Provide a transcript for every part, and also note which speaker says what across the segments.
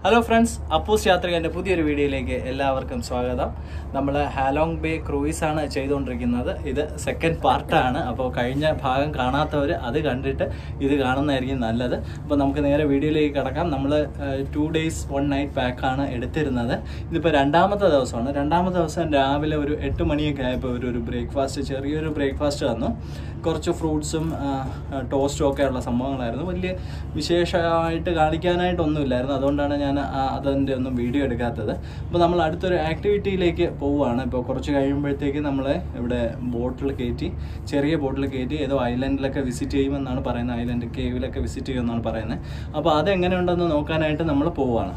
Speaker 1: Hello friends, Appus യാത്രികൻ്റെ പുതിയൊരു വീഡിയോയിലേക്ക് എല്ലാവർക്കും സ്വാഗതം. നമ്മൾ ഹാലോങ് ബേ ക്രൂയിസാണ് ചെയ്തുകൊണ്ടിരിക്കുന്നത്. ഇത് സെക്കൻഡ് പാർട്ടാണ്. അപ്പോൾ കഴിഞ്ഞ ഭാഗം കാണാത്തവർ അത് കണ്ടിട്ട് ഇത് കാണുന്നതായിരിക്കും നല്ലത്. അപ്പോൾ നമുക്ക് നേരെ വീഡിയോയിലേക്ക് കിടക്കാം. നമ്മൾ 2 days 1 night പാക്കാണ് എടുത്തിരുന്നത്. ഇതിപ്പോൾ രണ്ടാമത്തെ ദിവസമാണ്. രണ്ടാമത്തെ ദിവസം രാവിലെ ഒരു 8 മണിയൊക്കെ ആയപ്പോൾ ഒരു ബ്രേക്ക്ഫാസ്റ്റ്, ചെറിയൊരു ബ്രേക്ക്ഫാസ്റ്റ് തന്നു. കുറച്ച് ഫ്രൂട്ട്സും ടോസ്റ്റും ഒക്കെ ഉള്ള സംഭവങ്ങളായിരുന്നു. വലിയ വിശേഷമായിട്ട് കാണിക്കാനായിട്ടൊന്നുമില്ലായിരുന്നു. അതുകൊണ്ടാണ് ഞാൻ അതിൻ്റെ ഒന്നും വീഡിയോ എടുക്കാത്തത്. അപ്പോൾ നമ്മൾ അടുത്തൊരു ആക്ടിവിറ്റിയിലേക്ക് പോവുകയാണ്. ഇപ്പോൾ കുറച്ച് കഴിയുമ്പോഴത്തേക്ക് നമ്മളെ ഇവിടെ ബോട്ടിൽ കയറ്റി, ചെറിയ ബോട്ടിൽ കയറ്റി ഏതോ ഐലൻഡിലൊക്കെ വിസിറ്റ് ചെയ്യുമെന്നാണ് പറയുന്നത്. ഐലൻഡ് കേവിലൊക്കെ വിസിറ്റ് ചെയ്യുമെന്നാണ് പറയുന്നത്. അപ്പോൾ അതെങ്ങനെയുണ്ടെന്ന് നോക്കാനായിട്ട് നമ്മൾ പോവുകയാണ്.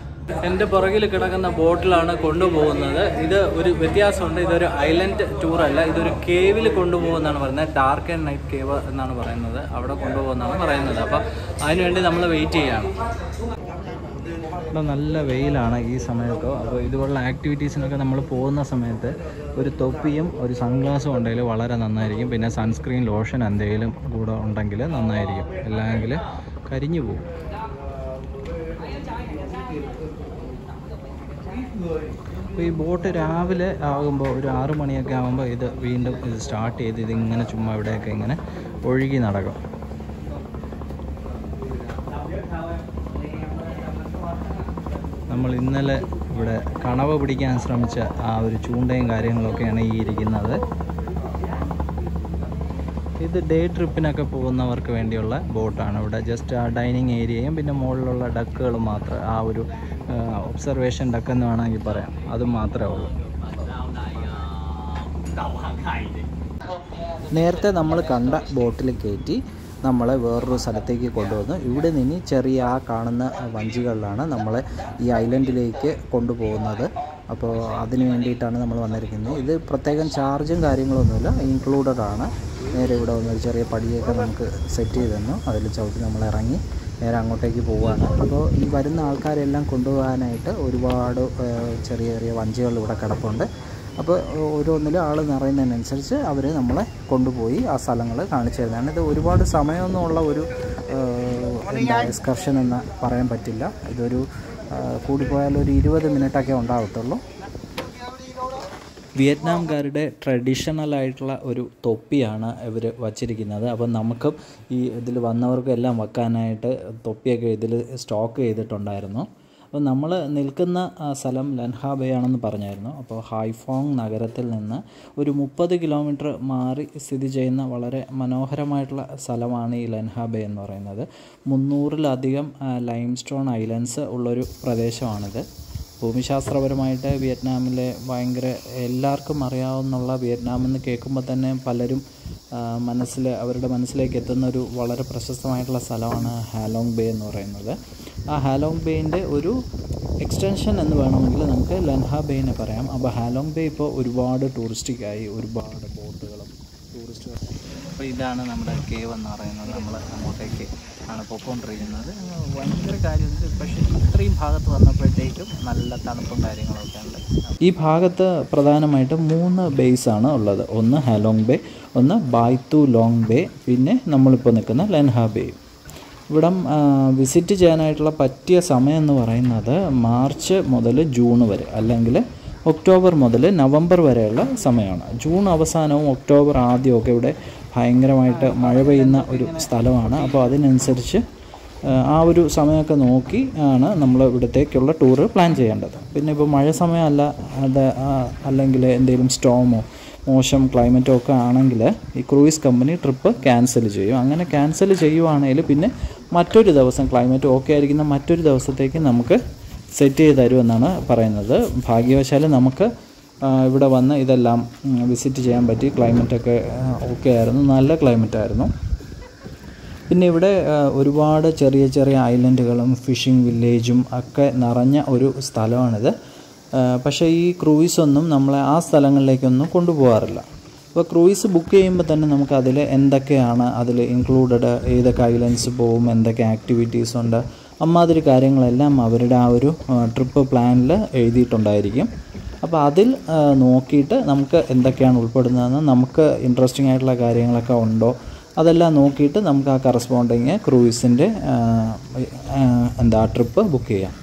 Speaker 1: എൻ്റെ പുറകിൽ കിടക്കുന്ന ബോട്ടിലാണ് കൊണ്ടുപോകുന്നത്. ഇത് ഒരു വ്യത്യാസമുണ്ട്. ഇതൊരു ഐലൻഡ് ടൂറല്ല, ഇതൊരു കേവിൽ കൊണ്ടുപോകുമെന്നാണ് പറയുന്നത്. ഡാർക്ക് ആൻഡ് നൈറ്റ് കേവ് എന്നാണ് പറയുന്നത്. അവിടെ കൊണ്ടുപോകുമെന്നാണ് പറയുന്നത്. അപ്പോൾ അതിനുവേണ്ടി നമ്മൾ വെയിറ്റ് ചെയ്യുകയാണ്. ഇവിടെ നല്ല വെയിലാണ് ഈ സമയത്തോ. അപ്പോൾ ഇതുപോലുള്ള ആക്ടിവിറ്റീസിനൊക്കെ നമ്മൾ പോകുന്ന സമയത്ത് ഒരു തൊപ്പിയും ഒരു സൺഗ്ലാസും ഉണ്ടെങ്കിൽ വളരെ നന്നായിരിക്കും. പിന്നെ സൺസ്ക്രീൻ, ലോഷൻ എന്തെങ്കിലും കൂടെ ഉണ്ടെങ്കിൽ നന്നായിരിക്കും. അല്ലെങ്കിൽ കരിഞ്ഞു പോകും. അപ്പോൾ ഈ ബോട്ട് രാവിലെ ആകുമ്പോൾ ഒരു 6 മണിയൊക്കെ ആകുമ്പോൾ ഇത് വീണ്ടും സ്റ്റാർട്ട് ചെയ്ത് ഇതിങ്ങനെ ചുമ്മാ ഇവിടെയൊക്കെ ഇങ്ങനെ ഒഴുകി നടക്കും. നമ്മൾ ഇന്നലെ ഇവിടെ കണവ പിടിക്കാൻ ശ്രമിച്ച ആ ഒരു ചൂണ്ടയും കാര്യങ്ങളൊക്കെയാണ് ഈ ഇരിക്കുന്നത്. ഇത് ഡേ ട്രിപ്പിനൊക്കെ പോകുന്നവർക്ക് വേണ്ടിയുള്ള ബോട്ടാണ്. ഇവിടെ ജസ്റ്റ് ആ ഡൈനിങ് ഏരിയയും പിന്നെ മുകളിലുള്ള ഡക്കുകളും മാത്രമേ, ആ ഒരു ഒബ്സർവേഷൻ ഡക്ക് എന്ന് വേണമെങ്കിൽ പറയാം, അതും മാത്രമേ ഉള്ളൂ. നേരത്തെ നമ്മൾ കണ്ട ബോട്ടിൽ കയറ്റി നമ്മളെ വേറൊരു സ്ഥലത്തേക്ക് കൊണ്ടുവന്നു. ഇവിടെ നിന്ന് ചെറിയ ആ കാണുന്ന വഞ്ചികളിലാണ് നമ്മളെ ഈ ഐലൻഡിലേക്ക് കൊണ്ടുപോകുന്നത്. അപ്പോൾ അതിന് വേണ്ടിയിട്ടാണ് നമ്മൾ വന്നിരിക്കുന്നത്. ഇത് പ്രത്യേകം ചാർജും കാര്യങ്ങളൊന്നുമില്ല, ഇൻക്ലൂഡഡ് ആണ്. നേരെ ഇവിടെ വന്നൊരു ചെറിയ പടിയൊക്കെ നമുക്ക് സെറ്റ് ചെയ്ത് തന്നു. അതിൽ ചവിട്ടി നമ്മൾ ഇറങ്ങി നേരെ അങ്ങോട്ടേക്ക് പോവുകയാണ്. അപ്പോൾ ഈ വരുന്ന ആൾക്കാരെല്ലാം കൊണ്ടുപോകാനായിട്ട് ഒരുപാട് ചെറിയ ചെറിയ വഞ്ചികൾ ഇവിടെ കിടപ്പുണ്ട്. അപ്പോൾ ഓരോന്നിലും ആൾ നിറയുന്നതിനനുസരിച്ച് അവർ നമ്മളെ കൊണ്ടുപോയി ആ സ്ഥലങ്ങൾ കാണിച്ചു തരുന്നതാണ്. ഇത് ഒരുപാട് സമയമൊന്നുമുള്ള ഒരു എക്സ്കർഷൻ എന്ന് പറയാൻ പറ്റില്ല. ഇതൊരു കൂടിപ്പോയാൽ ഒരു 20 മിനിറ്റൊക്കെ ഉണ്ടാകത്തുള്ളൂ. വിയറ്റ്നാംകാരുടെ ട്രഡീഷണൽ ആയിട്ടുള്ള ഒരു തൊപ്പിയാണ് ഇവർ വച്ചിരിക്കുന്നത്. അപ്പം നമുക്കും ഈ ഇതിൽ വന്നവർക്കെല്ലാം വെക്കാനായിട്ട് തൊപ്പിയൊക്കെ ഇതിൽ സ്റ്റോക്ക് ചെയ്തിട്ടുണ്ടായിരുന്നു. അപ്പോൾ നമ്മൾ നിൽക്കുന്ന സ്ഥലം ലൻഹാ ബേ ആണെന്ന് പറഞ്ഞായിരുന്നു. അപ്പോൾ ഹൈഫോങ് നഗരത്തിൽ നിന്ന് ഒരു 30 കിലോമീറ്റർ മാറി സ്ഥിതി ചെയ്യുന്ന വളരെ മനോഹരമായിട്ടുള്ള സ്ഥലമാണ് ഈ ലൻഹാ ബേ എന്ന് പറയുന്നത്. 300-ലധികം ലൈംസ്റ്റോൺ ഐലൻഡ്സ് ഉള്ളൊരു പ്രദേശമാണിത്. ഭൂമിശാസ്ത്രപരമായിട്ട് വിയറ്റ്നാമിലെ എല്ലാവർക്കും അറിയാവുന്നുള്ള വിയറ്റ്നാം എന്ന് കേൾക്കുമ്പോൾ തന്നെ പലരും അവരുടെ മനസ്സിലേക്ക് എത്തുന്ന ഒരു വളരെ പ്രശസ്തമായിട്ടുള്ള സ്ഥലമാണ് ഹാലോങ് ബേ എന്ന് പറയുന്നത്. ആ ഹാലോങ് ബേയിൻ്റെ ഒരു എക്സ്റ്റൻഷൻ എന്ന് വേണമെങ്കിൽ നമുക്ക് ലൻഹാ ബേയിനെ പറയാം. അപ്പോൾ ഹാലോങ് ബേ ഇപ്പോൾ ഒരുപാട് ടൂറിസ്റ്റിക്കായി, ഒരുപാട് ബോട്ടുകളും ടൂറിസ്റ്റുകളും. അപ്പോൾ ഇതാണ് നമ്മുടെ കേവ് എന്ന് പറയുന്നത്. നമ്മൾ അങ്ങോട്ടേക്ക് ആണ് പോയിക്കൊണ്ടിരിക്കുന്നത്. ഭയങ്കര കാര്യമുണ്ട്. പക്ഷേ ഇത്രയും ഭാഗത്ത് വന്നപ്പോഴത്തേക്കും നല്ല തണുപ്പും കാര്യങ്ങളൊക്കെ ഉണ്ട്. ഈ ഭാഗത്ത് പ്രധാനമായിട്ടും 3 ബേസാണ് ഉള്ളത്. ഒന്ന് ഹാലോങ് ബേ, ഒന്ന് ബായ് തു ലോങ് ബേ, പിന്നെ നമ്മളിപ്പോൾ നിൽക്കുന്ന ലൻഹാ ബേ. ഇവിടം വിസിറ്റ് ചെയ്യാനായിട്ടുള്ള പറ്റിയ സമയം എന്ന് പറയുന്നത് മാർച്ച് മുതൽ ജൂൺ വരെ, അല്ലെങ്കിൽ ഒക്ടോബർ മുതൽ നവംബർ വരെയുള്ള സമയമാണ്. ജൂൺ അവസാനവും ഒക്ടോബർ ആദ്യമൊക്കെ ഇവിടെ ഭയങ്കരമായിട്ട് മഴ പെയ്യുന്ന ഒരു സ്ഥലമാണ്. അപ്പോൾ അതിനനുസരിച്ച് ആ ഒരു സമയമൊക്കെ നോക്കി ആണ് നമ്മൾ ഇവിടത്തേക്കുള്ള ടൂറ് പ്ലാൻ ചെയ്യേണ്ടത്. പിന്നെ ഇപ്പോൾ മഴ സമയമല്ല, അല്ലെങ്കിൽ എന്തെങ്കിലും സ്റ്റോമോ മോശം ക്ലൈമറ്റോ ഒക്കെ ആണെങ്കിൽ ഈ ക്രൂയിസ് കമ്പനി ട്രിപ്പ് ക്യാൻസൽ ചെയ്യും. അങ്ങനെ ക്യാൻസൽ ചെയ്യുവാണെങ്കിൽ പിന്നെ മറ്റൊരു ദിവസം ക്ലൈമറ്റ് ഓക്കെ ആയിരിക്കുന്ന മറ്റൊരു ദിവസത്തേക്ക് നമുക്ക് സെറ്റ് ചെയ്ത് തരുമെന്നാണ് പറയുന്നത്. ഭാഗ്യവശാൽ നമുക്ക് ഇവിടെ വന്ന് ഇതെല്ലാം വിസിറ്റ് ചെയ്യാൻ പറ്റി. ക്ലൈമറ്റൊക്കെ ഓക്കെ ആയിരുന്നു, നല്ല ക്ലൈമറ്റായിരുന്നു. പിന്നെ ഇവിടെ ഒരുപാട് ചെറിയ ചെറിയ ഐലൻഡുകളും ഫിഷിംഗ് വില്ലേജും ഒക്കെ നിറഞ്ഞ ഒരു സ്ഥലമാണിത്. പക്ഷേ ഈ ക്രൂയിസൊന്നും നമ്മളെ ആ സ്ഥലങ്ങളിലേക്കൊന്നും കൊണ്ടുപോകാറില്ല. അപ്പോൾ ക്രൂയിസ് ബുക്ക് ചെയ്യുമ്പോൾ തന്നെ നമുക്ക് അതിൽ എന്തൊക്കെയാണ് അതിൽ ഇൻക്ലൂഡഡ്, ഏതൊക്കെ ഐലൻഡ്സ് പോവും, എന്തൊക്കെ ആക്ടിവിറ്റീസ് ഉണ്ട്, അമ്മാതിരി കാര്യങ്ങളെല്ലാം അവരുടെ ആ ഒരു ട്രിപ്പ് പ്ലാനിൽ എഴുതിയിട്ടുണ്ടായിരിക്കും. അപ്പോൾ അതിൽ നോക്കിയിട്ട് നമുക്ക് എന്തൊക്കെയാണ് ഉൾപ്പെടുന്നതെന്ന്, നമുക്ക് ഇൻട്രസ്റ്റിംഗ് ആയിട്ടുള്ള കാര്യങ്ങളൊക്കെ ഉണ്ടോ അതെല്ലാം നോക്കിയിട്ട് നമുക്ക് ആ കറസ്പോണ്ടിങ് ക്രൂയിസിൻ്റെ ട്രിപ്പ് ബുക്ക് ചെയ്യാം.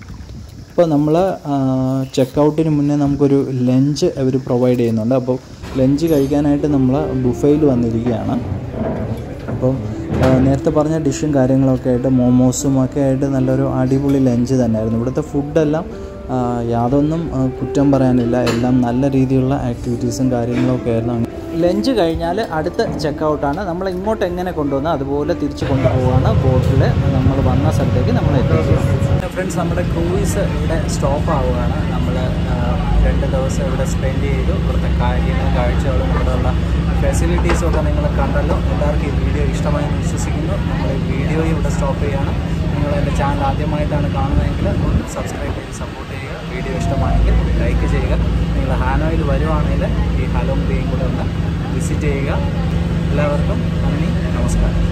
Speaker 1: ഇപ്പോൾ നമ്മൾ ചെക്കൗട്ടിന് മുന്നേ നമുക്കൊരു ലഞ്ച് അവർ പ്രൊവൈഡ് ചെയ്യുന്നുണ്ട്. അപ്പോൾ ലഞ്ച് കഴിക്കാനായിട്ട് നമ്മൾ ബുഫയിൽ വന്നിരിക്കുകയാണ്. അപ്പം നേരത്തെ പറഞ്ഞ ഡിഷും കാര്യങ്ങളൊക്കെ ആയിട്ട് മോമോസും ഒക്കെ ആയിട്ട് നല്ലൊരു അടിപൊളി ലഞ്ച് തന്നെയായിരുന്നു. ഇവിടുത്തെ ഫുഡെല്ലാം യാതൊന്നും കുറ്റം പറയാനില്ല, എല്ലാം നല്ല രീതിയിലുള്ള ആക്ടിവിറ്റീസും കാര്യങ്ങളൊക്കെ ആയിരുന്നു. ലഞ്ച് കഴിഞ്ഞാൽ അടുത്ത ചെക്കൗട്ടാണ്. നമ്മൾ ഇങ്ങോട്ട് എങ്ങനെ കൊണ്ടുവന്നാൽ അതുപോലെ തിരിച്ച് കൊണ്ടുപോവുകയാണ് ബോട്ടിൽ നമ്മൾ വന്ന സ്ഥലത്തേക്ക് നമ്മൾ എത്തിക്കുക. ഫ്രണ്ട്സ്, നമ്മുടെ ക്രൂയിസ് ഇവിടെ സ്റ്റോപ്പ് ആവുകയാണ്. നമ്മൾ 2 ദിവസം ഇവിടെ സ്പെൻഡ് ചെയ്തു. ഇവിടുത്തെ കാര്യങ്ങളും കാഴ്ചകളും ഇവിടെയുള്ള ഫെസിലിറ്റീസും ഒക്കെ നിങ്ങൾ കണ്ടല്ലോ. എല്ലാവർക്കും ഈ വീഡിയോ ഇഷ്ടമായി വിശ്വസിക്കുന്നു. നമ്മൾ ഈ വീഡിയോ ഇവിടെ സ്റ്റോപ്പ് ചെയ്യുകയാണ്. നിങ്ങൾ എൻ്റെ ചാനൽ ആദ്യമായിട്ടാണ് കാണുന്നതെങ്കിൽ ഒന്ന് സബ്സ്ക്രൈബ് ചെയ്ത് സപ്പോർട്ട് ചെയ്യുക. വീഡിയോ ഇഷ്ടമായെങ്കിൽ ലൈക്ക് ചെയ്യുക. നിങ്ങൾ ഹാനോയിൽ വരുവാണെങ്കിൽ ഈ ഹലോങ് ബേയും കൂടെ ഒന്ന് വിസിറ്റ് ചെയ്യുക. എല്ലാവർക്കും നന്ദി, നമസ്കാരം.